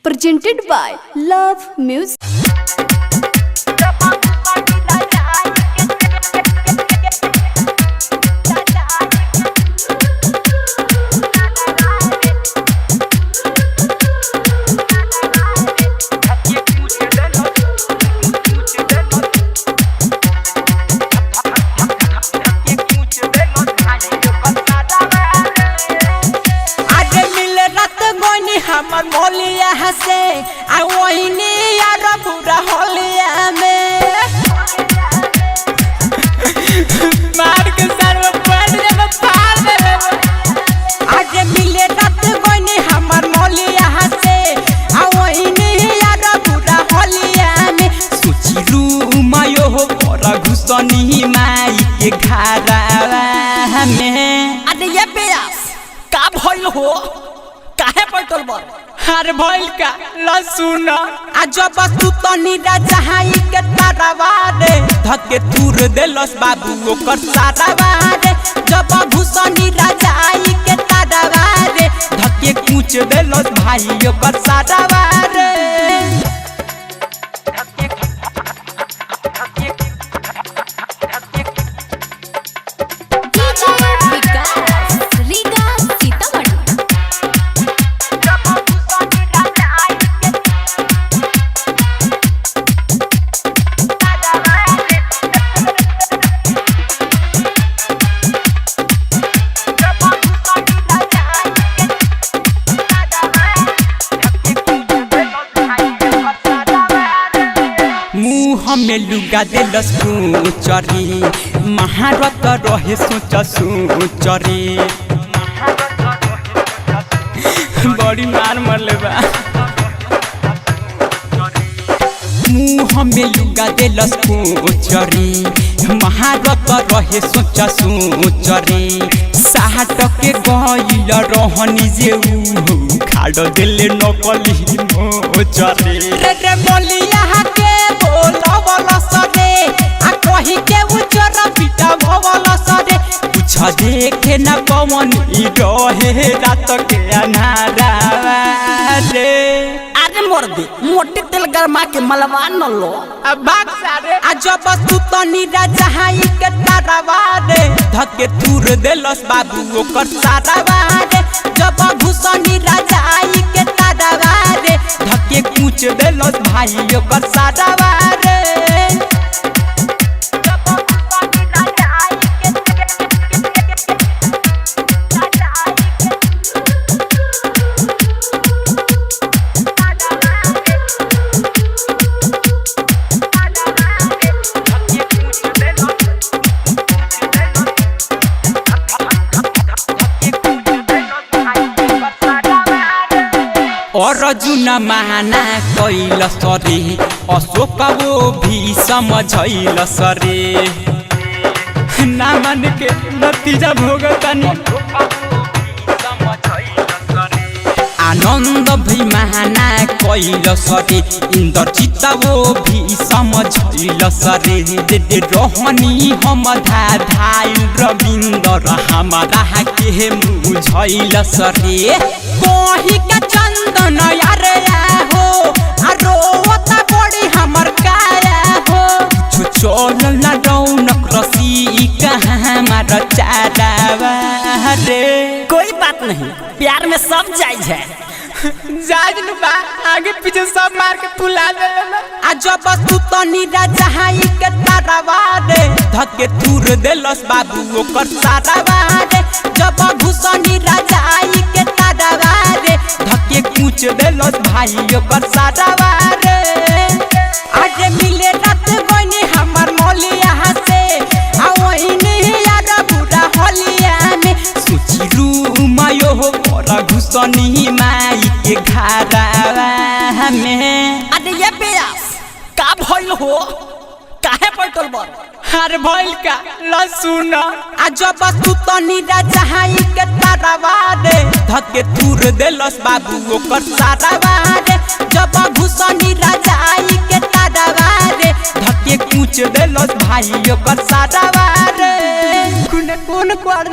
presented by Love Music. हमर मोलिया हसे आ वहीनी यार पूरा होलिया में मार के सर में पड़ जब फाड़ देले आज मिले रात कोनी हमर मोलिया हसे आ वहीनी यार पूरा होलिया में सोचिलू मायो हो पर घुसनी माई के घरवा में अरे ये बेयास का भइल हो काहे पटल बल हर भइल का लसुन अजब तू तनी राजाई के तारावा रे धके तुर देलस बाबू ओकर सारावा रे जब भूषणी राजाई के तारावा रे धके कूच देलस भाई ओकर सारावा रे हमें लुगा देलस चरी महारत रहे सोच चरी बड़ी मार मरले बा मुँह में लुगा देलस चरी महारत रहे सोच चरी साहट के गइल रहनी जे खाड़ देले नकली चरी रे मोलिया के बोला वाला सरे आ कहि के उजर पिटा भवला सरे कुछ देखे न पवन ई रहे रात के अनारा रे अरे मोर दे मोटे तेल गरमा के मलवा न लो अब भाग सारे आ जब तू तनी राजाई के तारावा रे धके तुर देलस बाबू ओकर सारावा रे जब भूषणी राजाई के तारावा रे धके कूच देलस भाई ओकर सारावा रे और जुना महाना कैल सरे अशोक वो भी समझैल सरे ना मन के नतीजा भोगतानी आनंद भी महाना कैल सरे इंद्रजीत वो भी समझैल सरे रहनी हम धाइल रविंदर हमारा के मुझैल सरे कोही का चंदन यार हो रोता बड़ी हमर काया हो कुछ चल न रौनक रसी कहाँ हमारा चारावा रे कोई बात नहीं प्यार में सब जायज है जायज बा आगे पीछे सब मार के फुला देला आ जब तू तनी राजाई के तारावा रे धके तुर देलस बाबू ओकर सारावा रे जब भूषणी राजाई के तारावा रे धके कूच देलस भाई ओकर सारावा रे आज मिले रात बनी हमर मोलिया हसे आ वहीनी यार पूरा होलिया में सोचिलू मायो हो पर घुसनी माई के घरवा में अरे ये बेयास का भइल हो काहे पटल बल हर भइल का लसुन अजब तू तनी राजाई के तारावा रे धके तुर देलस बाबू ओकर सारावा रे जब भूषणी राजाई के तारावा रे धके कूच देलस भाई ओकर सारावा रे कौन कर